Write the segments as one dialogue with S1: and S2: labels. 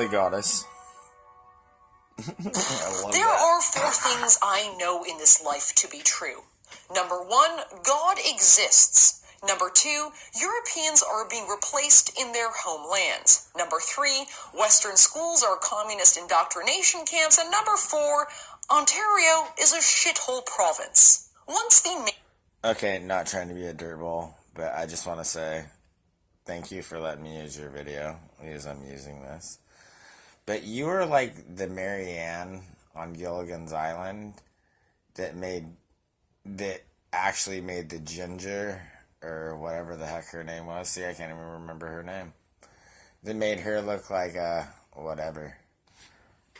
S1: the goddess.
S2: There are 4 things I know in this life to be true. Number 1, God exists. Number 2, Europeans are being replaced in their homelands. Number 3, Western schools are communist indoctrination camps. And number 4, Ontario is a shithole province. Once the...
S1: Okay, not trying to be a dirtball, but I just want to say thank you for letting me use your video, because I'm using this. But you were like the Marianne on Gilligan's Island that actually made the ginger, or whatever the heck her name was. See, I can't even remember her name. That made her look like whatever.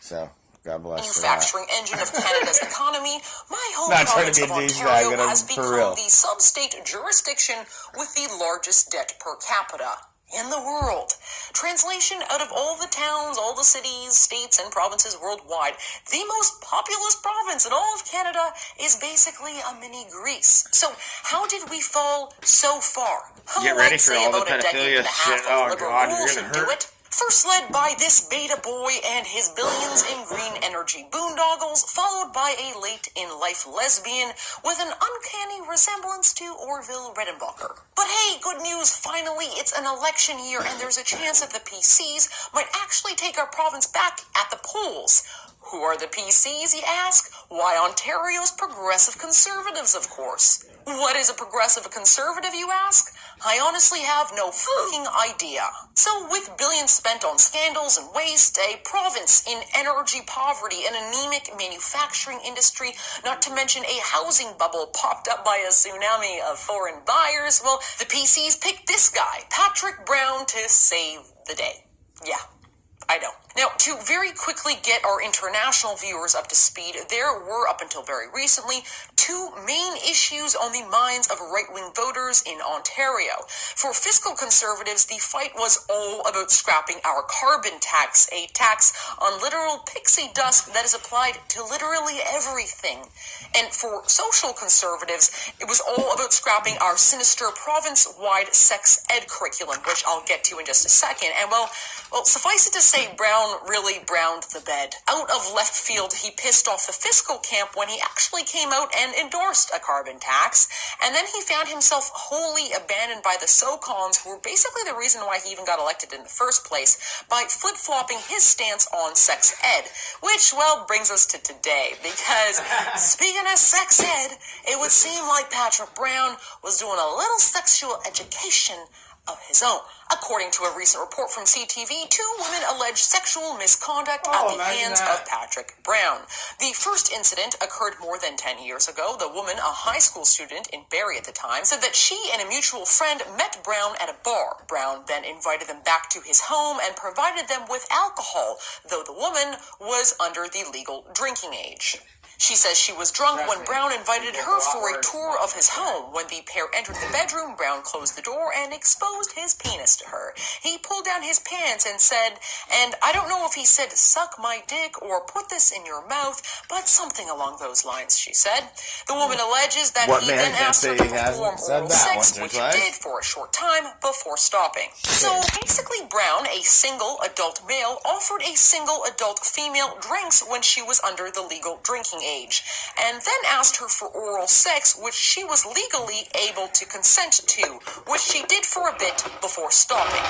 S1: So, God bless
S2: manufacturing engine of Canada's economy, my home province of Ontario has become the sub-state jurisdiction with the largest debt per capita in the world. Translation, out of all the towns, all the cities, states, and provinces worldwide, the most populous province in all of Canada is basically a mini Greece. So, how did we fall so far?
S1: Get ready for all the pedophilia shit. Oh God, you're gonna hurt.
S2: First led by this beta boy and his billions in green energy boondoggles, followed by a late-in-life lesbian with an uncanny resemblance to Orville Redenbacher. But hey, good news, finally, it's an election year and there's a chance that the PCs might actually take our province back at the polls. Who are the PCs, you ask? Why, Ontario's progressive conservatives, of course. What is a progressive conservative, you ask? I honestly have no fucking idea. So, with billions spent on scandals and waste, a province in energy poverty, an anemic manufacturing industry, not to mention a housing bubble popped up by a tsunami of foreign buyers, well, the PCs picked this guy, Patrick Brown, to save the day. Yeah, I know. Now, to very quickly get our international viewers up to speed, there were, up until very recently, 2 main issues on the minds of right-wing voters in Ontario. For fiscal conservatives, the fight was all about scrapping our carbon tax, a tax on literal pixie dust that is applied to literally everything. And for social conservatives, it was all about scrapping our sinister province-wide sex ed curriculum, which I'll get to in just a second. And well, suffice it to say, Brown really browned the bed. Out of left field, he pissed off the fiscal camp when he actually came out and endorsed a carbon tax, and then he found himself wholly abandoned by the SoCons, who were basically the reason why he even got elected in the first place, by flip-flopping his stance on sex ed, which, well, brings us to today, because speaking of sex ed, it would seem like Patrick Brown was doing a little sexual education of his own. According to a recent report from CTV, 2 women alleged sexual misconduct at the hands of Patrick Brown. The first incident occurred more than 10 years ago. The woman, a high school student in Barrie at the time, said that she and a mutual friend met Brown at a bar. Brown then invited them back to his home and provided them with alcohol, though the woman was under the legal drinking age. She says she was drunk when Brown invited her for a tour of his home. When the pair entered the bedroom, Brown closed the door and exposed his penis to her. He pulled down his pants and said, and I don't know if he said, "Suck my dick" or "Put this in your mouth," but something along those lines, she said. The woman alleges that he then asked her to perform oral sex, which he did for a short time before stopping. So basically, Brown, a single adult male, offered a single adult female drinks when she was under the legal drinking age, and then asked her for oral sex, which she was legally able to consent to, which she did for a bit before stopping.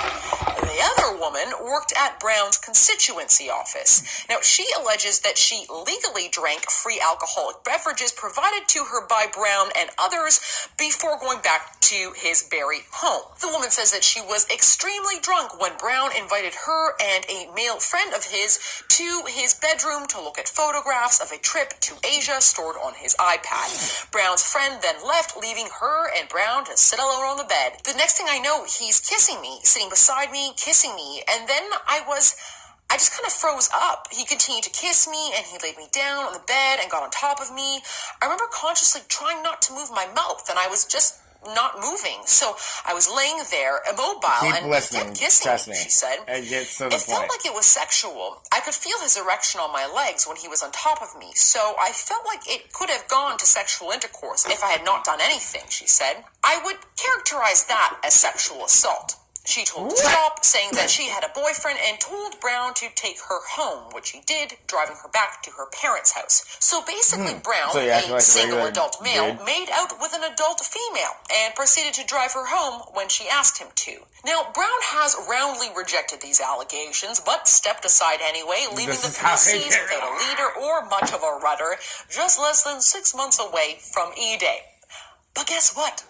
S2: The other woman worked at Brown's constituency office. Now, she alleges that she legally drank free alcoholic beverages provided to her by Brown and others before going back to his Barrie home. The woman says that she was extremely drunk when Brown invited her and a male friend of his to his bedroom to look at photographs of a trip to Asia stored on his iPad. Brown's friend then left, leaving her and Brown to sit alone on the bed. The next thing I know, he's kissing me, sitting beside me, kissing me, and then I just kind of froze up. He continued to kiss me, and he laid me down on the bed and got on top of me. I remember consciously trying not to move my mouth, and I was just not moving. So I was laying there, immobile, and he kept kissing me, she said. It felt like it was sexual. I could feel his erection on my legs when he was on top of me, so I felt like it could have gone to sexual intercourse if I had not done anything, she said. I would characterize that as sexual assault. She told to stop, saying that she had a boyfriend, and told Brown to take her home, which he did, driving her back to her parents' house. So basically, Brown,
S1: So he acted
S2: a
S1: like a
S2: single
S1: regular
S2: adult male,
S1: dude.
S2: made out with an adult female and proceeded to drive her home when she asked him to. Now, Brown has roundly rejected these allegations, but stepped aside anyway, leaving
S1: This
S2: the
S1: is how they
S2: PCs
S1: get it.
S2: without a leader or much of a rudder, just less than 6 months away from E-Day. But guess what?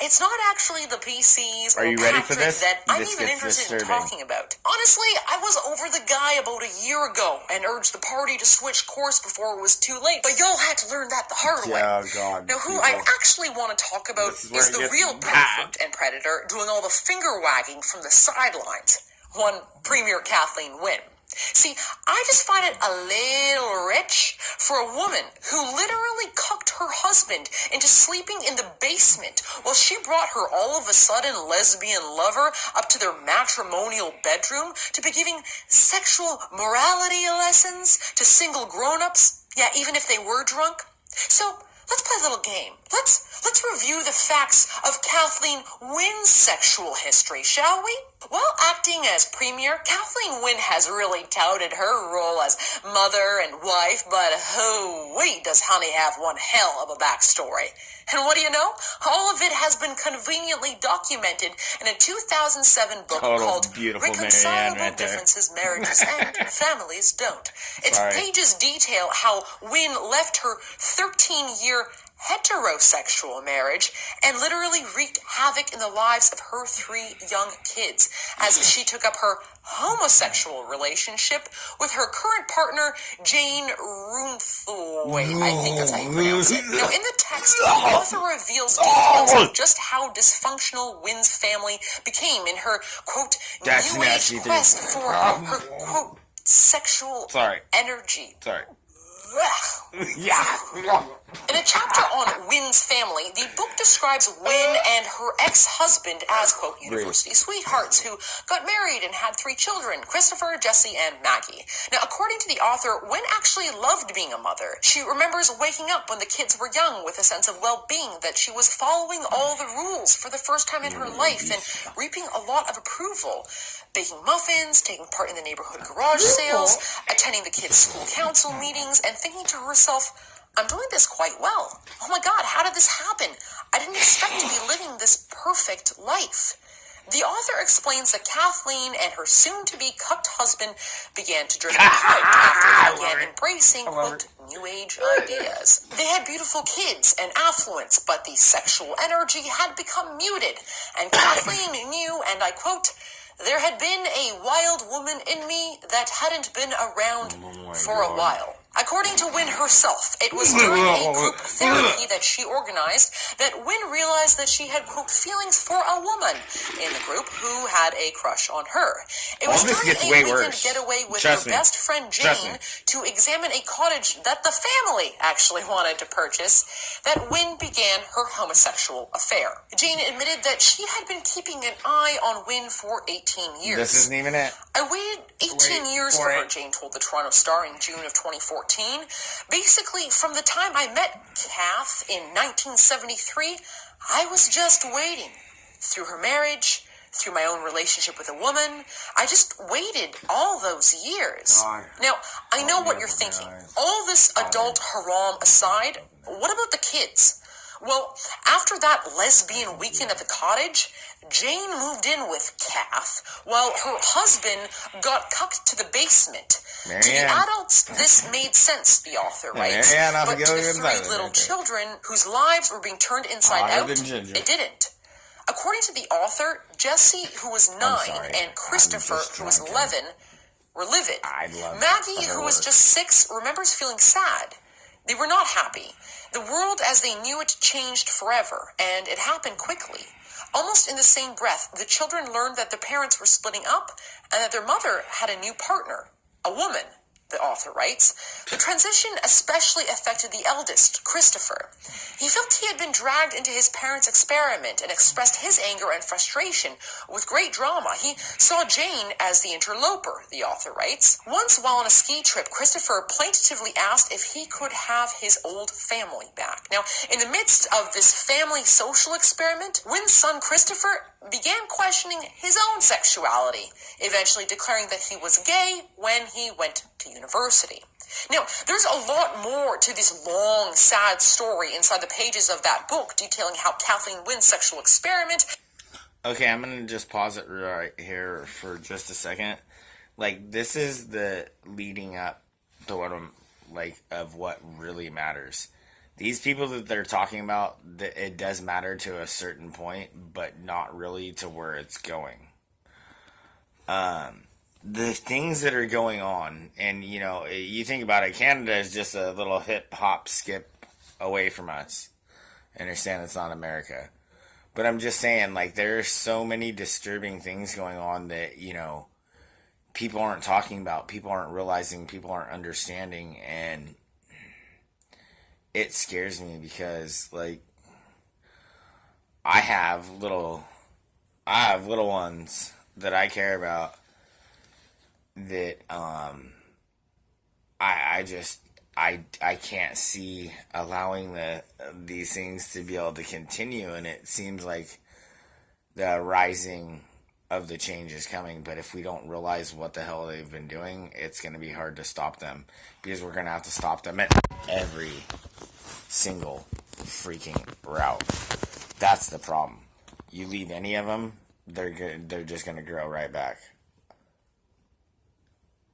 S2: It's not actually the PCs or
S1: Are you ready for
S2: Patrick
S1: this?
S2: that I'm
S1: This
S2: even
S1: gets
S2: interested in
S1: disturbing.
S2: talking about. Honestly, I was over the guy about a year ago and urged the party to switch course before it was too late. But y'all had to learn that the hard way.
S1: Oh, God.
S2: Now, who
S1: people.
S2: I actually want to talk about
S1: This is where
S2: is
S1: it
S2: the
S1: gets
S2: real
S1: bad.
S2: pervert and predator doing all the finger wagging from the sidelines. One Premier Kathleen Wynne. See, I just find it a little rich for a woman who literally cooked her husband into sleeping in the basement while she brought her all of a sudden lesbian lover up to their matrimonial bedroom to be giving sexual morality lessons to single grown-ups, yeah, even if they were drunk. So, let's play a little game. Let's review the facts of Kathleen Wynne's sexual history, shall we? While acting as Premier, Kathleen Wynne has really touted her role as mother and wife, but hoo-wee does honey have one hell of a backstory. And what do you know? All of it has been conveniently documented in a 2007 book
S1: Total
S2: called
S1: beautiful
S2: Reconcilable
S1: Marianne right there.
S2: Differences Marriages and Families Don't. Its
S1: Sorry.
S2: pages detail how Wynne left her 13-year heterosexual marriage and literally wreaked havoc in the lives of her 3 young kids as she took up her homosexual relationship with her current partner, Jane Runthway. I think that's how you pronounce it. Now, in the text, the author reveals details of just how dysfunctional Wynne's family became in her, quote,
S1: That's
S2: new age
S1: nasty,
S2: quest
S1: dude.
S2: for her, quote, sexual
S1: Sorry.
S2: energy.
S1: Sorry.
S2: Ugh.
S1: Yeah.
S2: In a chapter on Wynne's family, the book describes Wynne and her ex-husband as, quote, university sweethearts who got married and had 3 children, Christopher, Jesse, and Maggie. Now, according to the author, Wynne actually loved being a mother. She remembers waking up when the kids were young with a sense of well-being, that she was following all the rules for the first time in her life and reaping a lot of approval. Baking muffins, taking part in the neighborhood garage sales, attending the kids' school council meetings, and thinking to herself, I'm doing this quite well. Oh my God, how did this happen? I didn't expect to be living this perfect life. The author explains that Kathleen and her soon-to-be cucked husband began to drift apart after they began embracing, quote, new age ideas. They had beautiful kids and affluence, but the sexual energy had become muted, and Kathleen knew, and I quote, there had been a wild woman in me that hadn't been around for a while. According to Wynne herself, it was during a group therapy that she organized that Wynne realized that she had, quote, feelings for a woman in the group who had a crush on her. It was
S1: this
S2: during
S1: gets
S2: a
S1: way
S2: weekend
S1: worse.
S2: getaway with
S1: Trust
S2: her
S1: me.
S2: best friend
S1: Trust me.
S2: Jane to examine a cottage that the family actually wanted to purchase that Wynne began her homosexual affair. Jane admitted that she had been keeping an eye on Wynne for 18 years.
S1: This isn't even it.
S2: I waited 18 years for her, Jane told the Toronto Star in June of 2014. Basically, from the time I met Kath in 1973, I was just waiting. Through her marriage, through my own relationship with a woman, I just waited all those years. Now, I know what you're thinking. All this adult haram aside, what about the kids? Well, after that lesbian weekend at the cottage, Jane moved in with Kath, while her husband got cucked to the basement. To the
S1: Marianne.
S2: adults, this made sense, the author writes.
S1: Marianne, I'll
S2: But to
S1: go
S2: the
S1: even
S2: 3
S1: better
S2: little
S1: right there.
S2: children whose lives were being turned inside
S1: Hotter
S2: out,
S1: than ginger.
S2: it didn't. According to the author, Jesse, who was 9,
S1: sorry.
S2: and Christopher,
S1: I'm just
S2: who was
S1: drunk.
S2: 11, were livid.
S1: I love
S2: Maggie,
S1: her
S2: who was
S1: work.
S2: just 6, remembers feeling sad. They were not happy. The world as they knew it changed forever, and it happened quickly. Almost in the same breath, the children learned that their parents were splitting up and that their mother had a new partner, a woman, the author writes. The transition especially affected the eldest, Christopher. He felt he had been dragged into his parents' experiment and expressed his anger and frustration with great drama. He saw Jane as the interloper, the author writes. Once while on a ski trip, Christopher plaintively asked if he could have his old family back. Now, in the midst of this family social experiment, Wynne's son Christopher began questioning his own sexuality, eventually declaring that he was gay when he went to university. Now, there's a lot more to this long, sad story inside the pages of that book, detailing how Kathleen Wynn's sexual experiment...
S1: Okay, I'm going to just pause it right here for just a second. Like, this is the leading up to what I'm, like, of what really matters. These people that they're talking about, it does matter to a certain point, but not really to where it's going. The things that are going on, and you know, you think about it, Canada is just a little hip hop skip away from us. I understand it's not America, but I'm just saying, like, there's so many disturbing things going on that, you know, people aren't talking about, people aren't realizing, people aren't understanding, and it scares me because, like, I have little ones that I care about that I can't see allowing these things to be able to continue, and it seems like the rising of the change is coming, but if we don't realize what the hell they've been doing, it's going to be hard to stop them, because we're going to have to stop them at every single freaking route. That's the problem. You leave any of them, they're just going to grow right back.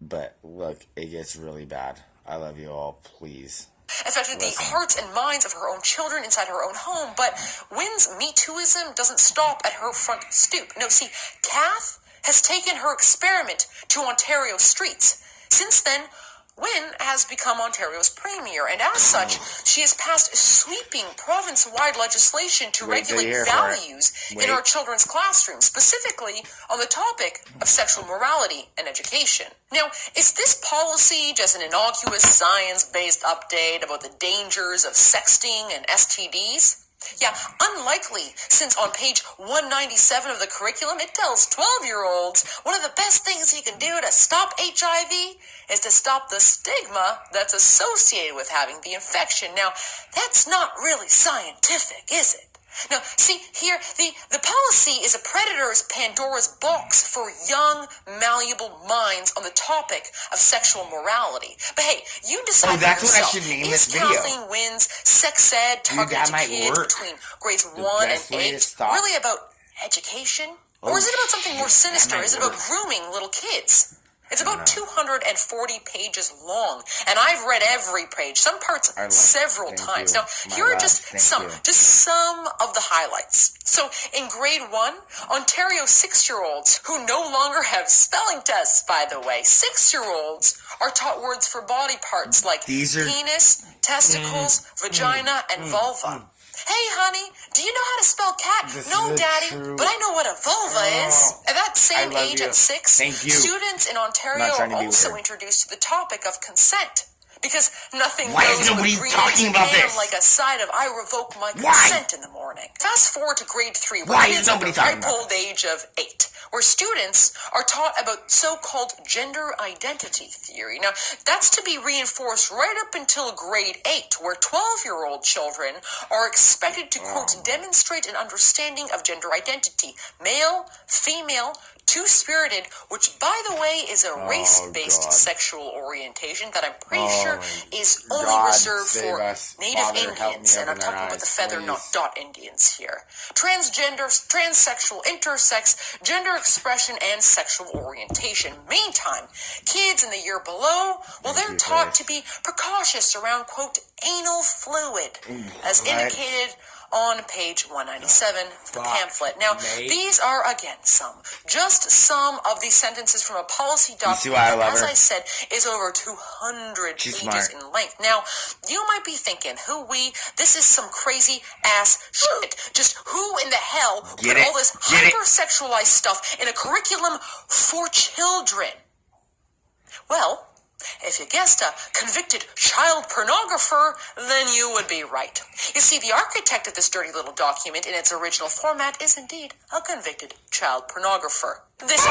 S1: But look, it gets really bad. I love you all. Please.
S2: Affected the hearts and minds of her own children inside her own home, but Wynn's Me Tooism doesn't stop at her front stoop. No, see, Kath has taken her experiment to Ontario streets. Since then, Wynn has become Ontario's premier, and as such, she has passed sweeping province-wide legislation to regulate values in our children's classrooms, specifically on the topic of sexual morality and education. Now, is this policy just an innocuous science-based update about the dangers of sexting and STDs? Yeah, unlikely, since on page 197 of the curriculum, it tells 12-year-olds one of the best things you can do to stop HIV is to stop the stigma that's associated with having the infection. Now, that's not really scientific, is it? Now, see, here, the policy is a predator's Pandora's box for young, malleable minds on the topic of sexual morality. But hey, you decide for yourself.
S1: What I should name this video.
S2: Is Kathleen Wynn's sex ed targeted to kids between grades 1 and 8 really about education? Or is it about something more sinister? Is it about grooming little kids? It's about 240 pages long, and I've read every page, some parts several times. Now, here are just some of the highlights. So, in grade 1, Ontario 6-year-olds, who no longer have spelling tests, by the way, 6-year-olds are taught words for body parts like penis, testicles, vagina, and vulva. Hey, honey, do you know how to spell cat? No, Daddy, but I know what a vulva is. At that same age at 6, students in Ontario are also introduced to the topic of consent. Because nothing goes with green ham like a side of I revoke my consent in the morning. Fast forward to grade 3, where kids at the ripe old age of 8, where students are taught about so-called gender identity theory. Now, that's to be reinforced right up until grade 8, where 12-year-old children are expected to, quote, demonstrate an understanding of gender identity, male, female, two-spirited, which, by the way, is a race-based sexual orientation that I'm pretty sure is only reserved for Native Indians, and I'm talking about the feather, not dot Indians here. Transgender, transsexual, intersex, gender expression, and sexual orientation. Meantime, kids in the year below, well, they're taught to be precautious around, quote, anal fluid, as indicated on page 197 of the pamphlet. Now, these are, again, just some of these sentences from a policy document that, as I said, is over 200 pages in length. Now, you might be thinking, this is some crazy-ass shit. Just who in the hell put all this hypersexualized stuff in a curriculum for children? Well, if you guessed a convicted child pornographer, then you would be right. You see, the architect of this dirty little document in its original format is indeed a convicted child pornographer. This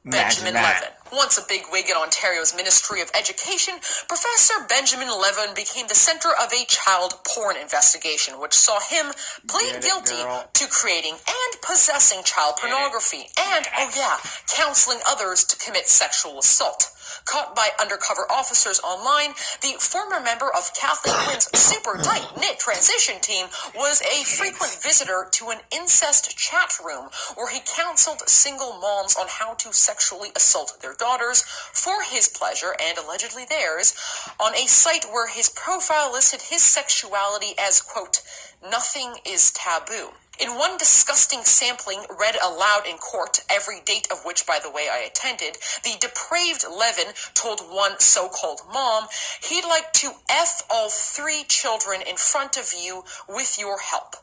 S2: Benjamin
S1: that.
S2: Levin. Once a bigwig in Ontario's Ministry of Education, Professor Benjamin Levin became the center of a child porn investigation, which saw him plead guilty to creating and possessing child pornography and, oh yeah, counseling others to commit sexual assault. Caught by undercover officers online, the former member of Kathleen Wynne's super tight-knit transition team was a frequent visitor to an incest chat room where he counseled single moms on how to sexually assault their daughters for his pleasure and allegedly theirs on a site where his profile listed his sexuality as, quote, nothing is taboo. In one disgusting sampling read aloud in court, every date of which, by the way, I attended, the depraved Levin told one so-called mom he'd like to F all 3 children in front of you with your help.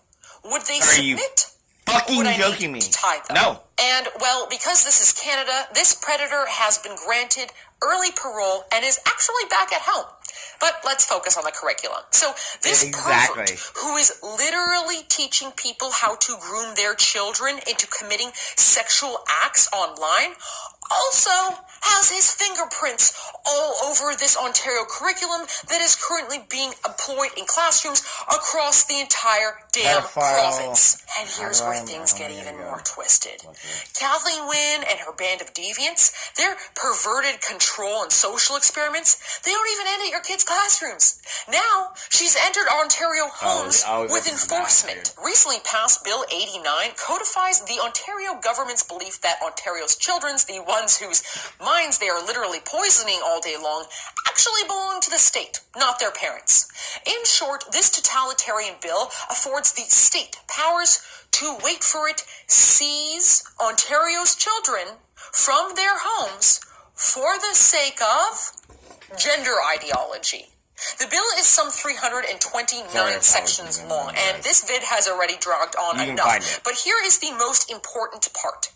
S2: Would they submit?
S1: Fucking
S2: Would I
S1: joking
S2: need
S1: me?
S2: to tie them?
S1: No.
S2: And, well, because this is Canada, this predator has been granted early parole and is actually back at home. But let's focus on the curriculum. So this pervert, who is literally teaching people how to groom their children into committing sexual acts online, also has his fingerprints all over this Ontario curriculum that is currently being employed in classrooms across the entire damn province. And here's where things get even more twisted. Kathleen Wynne and her band of deviants, their perverted control and social experiments, they don't even end at your kids' classrooms. Now, she's entered Ontario homes with enforcement. Recently passed Bill 89 codifies the Ontario government's belief that Ontario's children, the ones whose minds they are literally poisoning all day long, actually belong to the state, not their parents. In short, this totalitarian bill affords the state powers to, wait for it, seize Ontario's children from their homes for the sake of gender ideology. The bill is some 329 sections long, and this vid has already dragged on enough. But here is the most important part.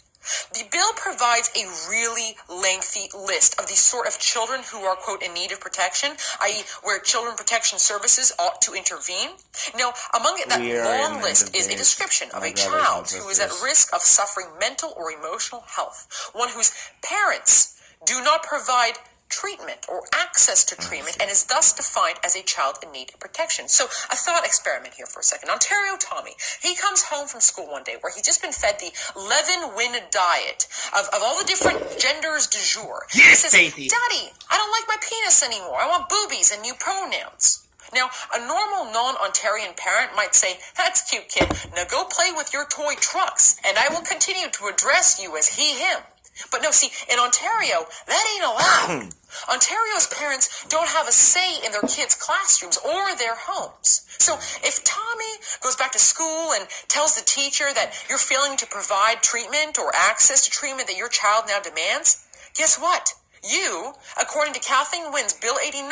S2: The bill provides a really lengthy list of the sort of children who are, quote, in need of protection, i.e. where Children Protection Services ought to intervene. Now, among that long list is a description of a child who is at risk of suffering mental or emotional health, one whose parents do not provide treatment or access to treatment and is thus defined as a child in need of protection. So a thought experiment here for a second. Ontario Tommy, he comes home from school one day where he's just been fed the Levin Wynne diet of all the different genders du jour.
S1: Yes,
S2: he says, Daddy, I don't like my penis anymore. I want boobies and new pronouns. Now, a normal non-Ontarian parent might say, that's cute, kid. Now go play with your toy trucks, and I will continue to address you as he, him. But no, see, in Ontario, that ain't allowed. Ontario's parents don't have a say in their kids' classrooms or their homes. So if Tommy goes back to school and tells the teacher that you're failing to provide treatment or access to treatment that your child now demands, guess what? You, according to Kathleen Wynne's Bill 89,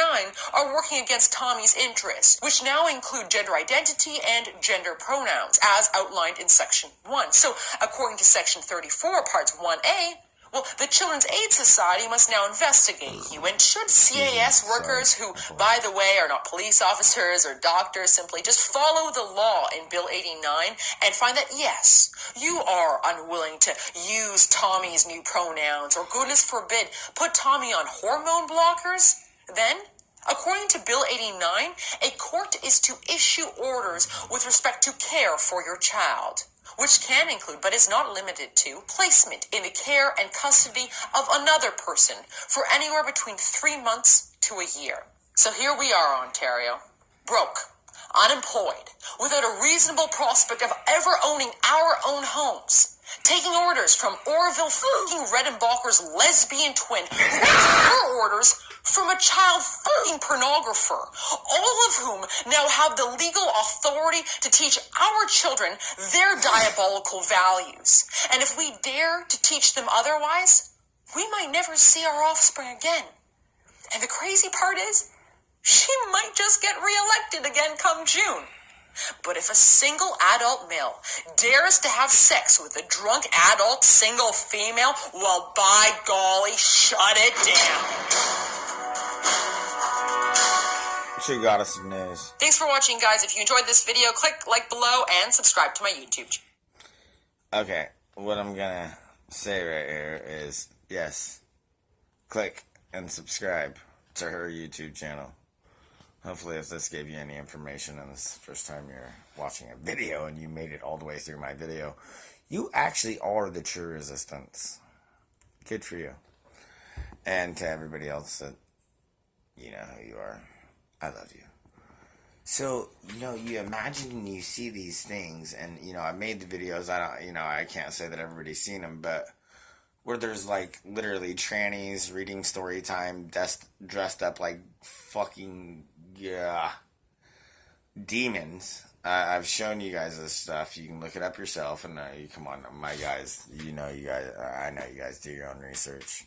S2: are working against Tommy's interests, which now include gender identity and gender pronouns, as outlined in Section 1. So, according to Section 34, Parts 1A, well, the Children's Aid Society must now investigate you, and should CAS workers who, by the way, are not police officers or doctors simply just follow the law in Bill 89 and find that, yes, you are unwilling to use Tommy's new pronouns or, goodness forbid, put Tommy on hormone blockers, then, according to Bill 89, a court is to issue orders with respect to care for your child, which can include, but is not limited to, placement in the care and custody of another person for anywhere between 3 months to a year. So here we are, Ontario, broke, unemployed, without a reasonable prospect of ever owning our own homes, taking orders from Orville fucking Redenbacher's lesbian twin, who gets her orders from a child fucking pornographer, all of whom now have the legal authority to teach our children their diabolical values. And if we dare to teach them otherwise, we might never see our offspring again. And the crazy part is, she might just get reelected again come June. But if a single adult male dares to have sex with a drunk adult single female, well, by golly, shut it down.
S1: She got us some news.
S2: Thanks for watching, guys. If you enjoyed this video, click like below and subscribe to my YouTube channel.
S1: Okay, what I'm gonna say right here is yes, click and subscribe to her YouTube channel. Hopefully, if this gave you any information and this is the first time you're watching a video and you made it all the way through my video, you actually are the true resistance. Good for you. And to everybody else that, you know who you are, I love you. So, you imagine you see these things, and, I made the videos, I can't say that everybody's seen them, but where there's, like, literally trannies reading story time, dressed up like fucking, demons. I've shown you guys this stuff. You can look it up yourself, and come on, my guys, I know you guys do your own research.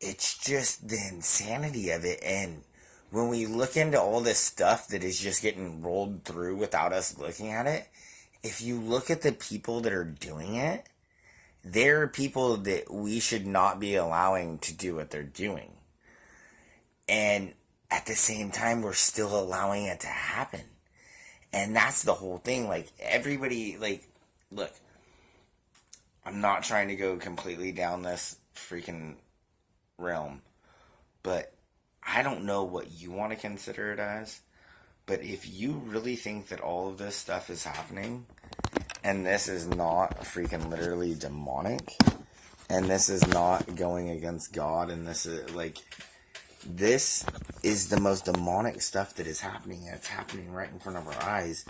S1: It's just the insanity of it, and when we look into all this stuff that is just getting rolled through without us looking at it, if you look at the people that are doing it, they're people that we should not be allowing to do what they're doing. And at the same time, we're still allowing it to happen. And that's the whole thing. Like, everybody, like, look, I'm not trying to go completely down this freaking realm, but I don't know what you want to consider it as, but if you really think that all of this stuff is happening, and this is not freaking literally demonic, and this is not going against God, and this is the most demonic stuff that is happening, and it's happening right in front of our eyes,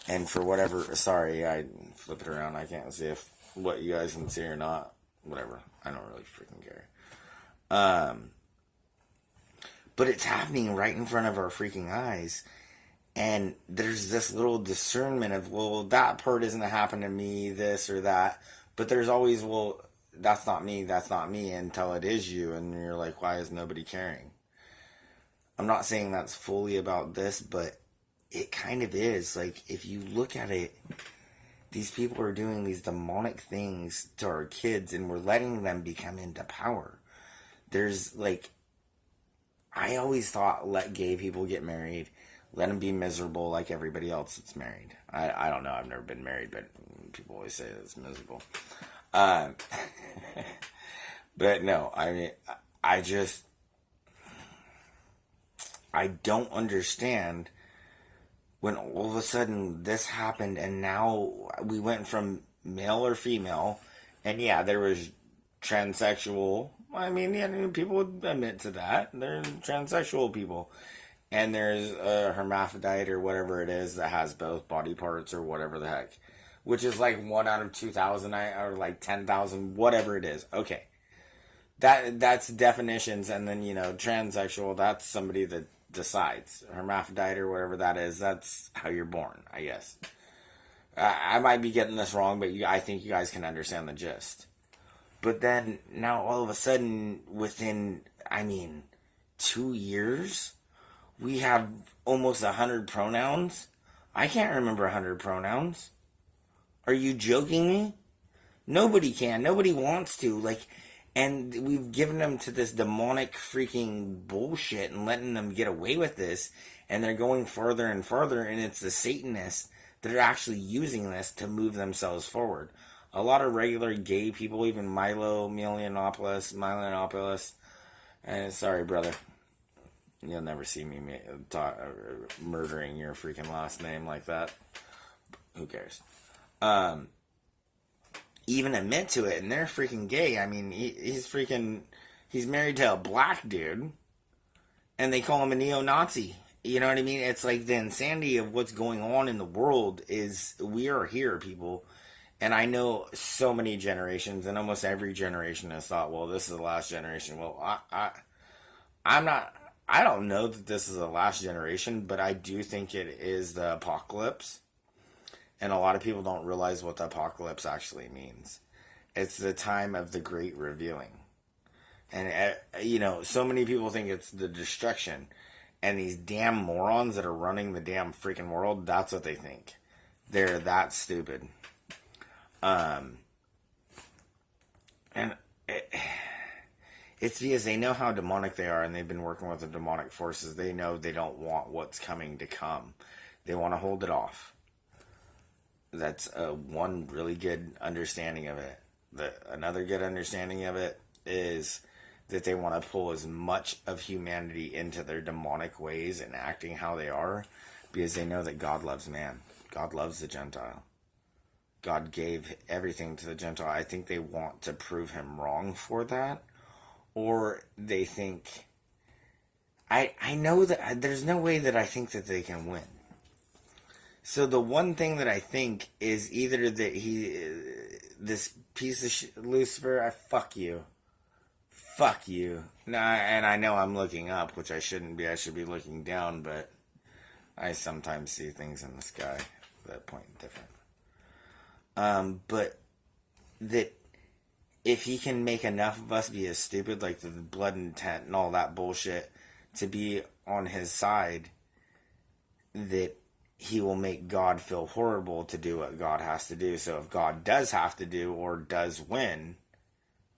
S1: and for whatever, sorry, I flip it around, I can't see if what you guys can see or not, whatever, I don't really freaking care. But it's happening right in front of our freaking eyes. And there's this little discernment of, well, that part isn't happening to me, this or that. But there's always, well, that's not me, until it is you. And you're like, why is nobody caring? I'm not saying that's fully about this, but it kind of is. Like, if you look at it, these people are doing these demonic things to our kids, and we're letting them become into power. There's, like, I always thought, let gay people get married, let them be miserable like everybody else that's married. I don't know, I've never been married, but people always say it's miserable. But no, I mean, I don't understand when all of a sudden this happened, and now we went from male or female, and yeah, there was transsexual. I mean, yeah, people would admit to that. There's transsexual people. And there's a hermaphrodite or whatever it is that has both body parts or whatever the heck. Which is like 1 out of 2,000 or like 10,000, whatever it is. Okay. That's definitions. And then, transsexual, that's somebody that decides. Hermaphrodite or whatever that is, that's how you're born, I guess. I might be getting this wrong, but I think you guys can understand the gist. But then, now all of a sudden, within, 2 years, we have almost 100 pronouns. I can't remember 100 pronouns. Are you joking me? Nobody can. Nobody wants to. And we've given them to this demonic freaking bullshit and letting them get away with this. And they're going further and further, and it's the Satanists that are actually using this to move themselves forward. A lot of regular gay people, even Milo Yiannopoulos, sorry, brother. You'll never see me murdering your freaking last name like that. Who cares? Even admit to it, and they're freaking gay. I mean, he's married to a black dude, and they call him a neo-Nazi. You know what I mean? It's like the insanity of what's going on in the world is, we are here, people. And I know so many generations, and almost every generation has thought, well, this is the last generation. Well, I don't know that this is the last generation, but I do think it is the apocalypse. And a lot of people don't realize what the apocalypse actually means. It's the time of the great revealing. And, so many people think it's the destruction. And these damn morons that are running the damn freaking world, that's what they think. They're that stupid. It's because they know how demonic they are, and they've been working with the demonic forces. They know they don't want what's coming to come. They want to hold it off. That's one really good understanding of it. another good understanding of it is that they want to pull as much of humanity into their demonic ways and acting how they are, because they know that God loves man. God loves the Gentile. God gave everything to the Gentile. I think they want to prove him wrong for that. Or they think... I know that there's no way that I think that they can win. So the one thing that I think is either that this piece of Lucifer, fuck you. Fuck you. Nah, and I know I'm looking up, which I shouldn't be. I should be looking down, but I sometimes see things in the sky that point different. But that if he can make enough of us be as stupid, like the blood intent and all that bullshit, to be on his side, that he will make God feel horrible to do what God has to do. So if God does have to do or does win,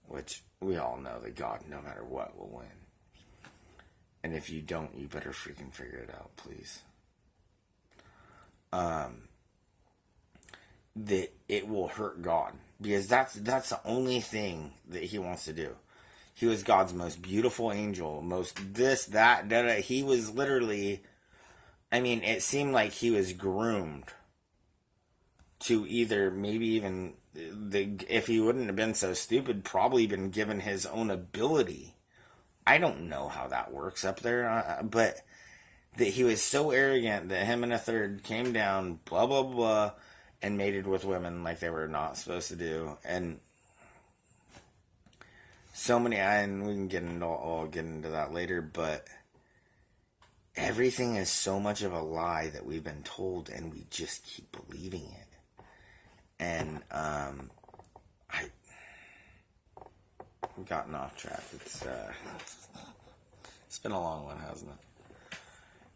S1: which we all know that God, no matter what, will win. And if you don't, you better freaking figure it out, please. That it will hurt God. Because that's the only thing that he wants to do. He was God's most beautiful angel, most this, that, da, da. He was literally, I mean, it seemed like he was groomed to either maybe even, if he wouldn't have been so stupid, probably been given his own ability. I don't know how that works up there, but that he was so arrogant that him and a third came down, blah, blah, blah, and mated with women like they were not supposed to do. And so many, and we can get into, I'll get into that later, but everything is so much of a lie that we've been told, and we just keep believing it. And I've gotten off track. It's been a long one, hasn't it?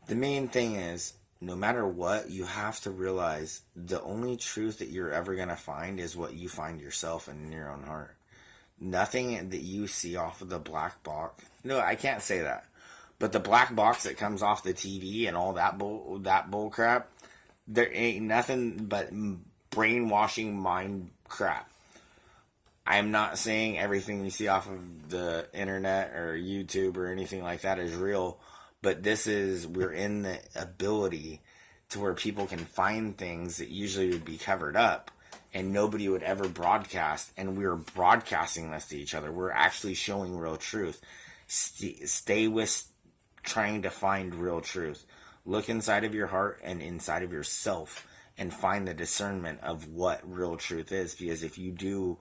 S1: The main thing is, no matter what, you have to realize the only truth that you're ever going to find is what you find yourself in your own heart. Nothing that you see off of the black box. No, I can't say that. But the black box that comes off the TV and all that bull crap, there ain't nothing but brainwashing mind crap. I'm not saying everything you see off of the internet or YouTube or anything like that is real, but we're in the ability to where people can find things that usually would be covered up and nobody would ever broadcast, and we're broadcasting this to each other. We're actually showing real truth. Stay with trying to find real truth. Look inside of your heart and inside of yourself and find the discernment of what real truth is, because if you do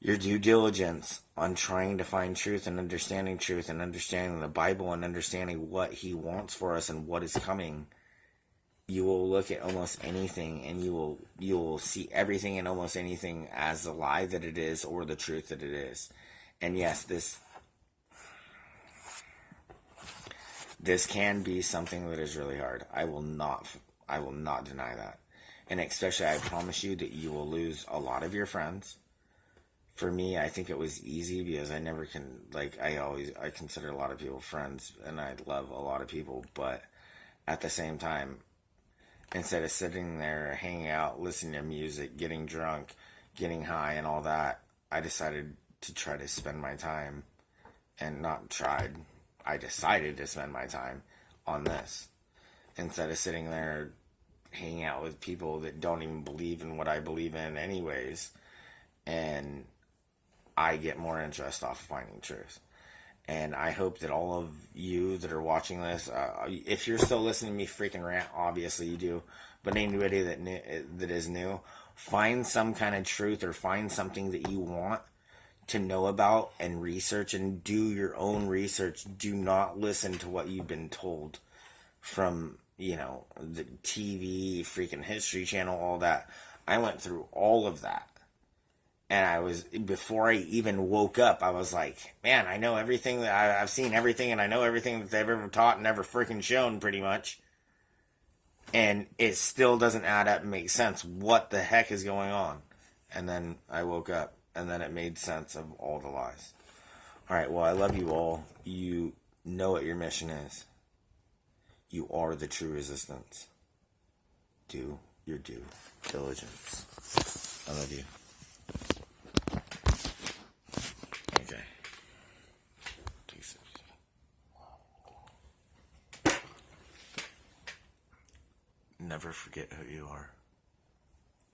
S1: your due diligence on trying to find truth and understanding the Bible and understanding what he wants for us and what is coming, you will look at almost anything and you will see everything and almost anything as the lie that it is or the truth that it is. And yes, this can be something that is really hard. I will not deny that. And especially, I promise you that you will lose a lot of your friends. For me, I think it was easy because I consider a lot of people friends and I love a lot of people, but at the same time, instead of sitting there, hanging out, listening to music, getting drunk, getting high and all that, I decided to try to spend my time, I decided to spend my time on this. Instead of sitting there, hanging out with people that don't even believe in what I believe in anyways, and I get more interest off of finding truth. And I hope that all of you that are watching this, if you're still listening to me freaking rant, obviously you do, but anybody that is new, find some kind of truth or find something that you want to know about and research and do your own research. Do not listen to what you've been told from, the TV, freaking History Channel, all that. I went through all of that. And before I even woke up, I was like, man, I know everything I've seen everything, and I know everything that they've ever taught and ever freaking shown, pretty much. And it still doesn't add up and make sense. What the heck is going on? And then I woke up, and then it made sense of all the lies. Alright, well, I love you all. You know what your mission is. You are the true resistance. Do your due diligence. I love you. Okay. Never forget who you are.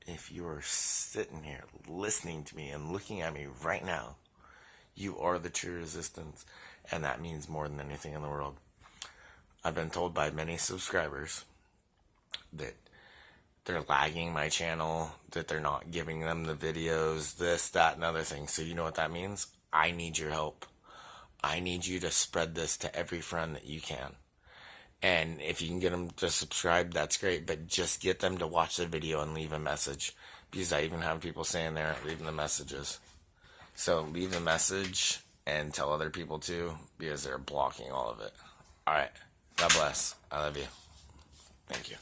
S1: If you are sitting here listening to me and looking at me right now, you are the true resistance, and that means more than anything in the world. I've been told by many subscribers that they're lagging my channel, that they're not giving them the videos, this, that, and other thing. So you know what that means? I need your help. I need you to spread this to every friend that you can. And if you can get them to subscribe, that's great. But just get them to watch the video and leave a message. Because I even have people saying they aren't leaving the messages. So leave a message and tell other people too, because they're blocking all of it. Alright. God bless. I love you. Thank you.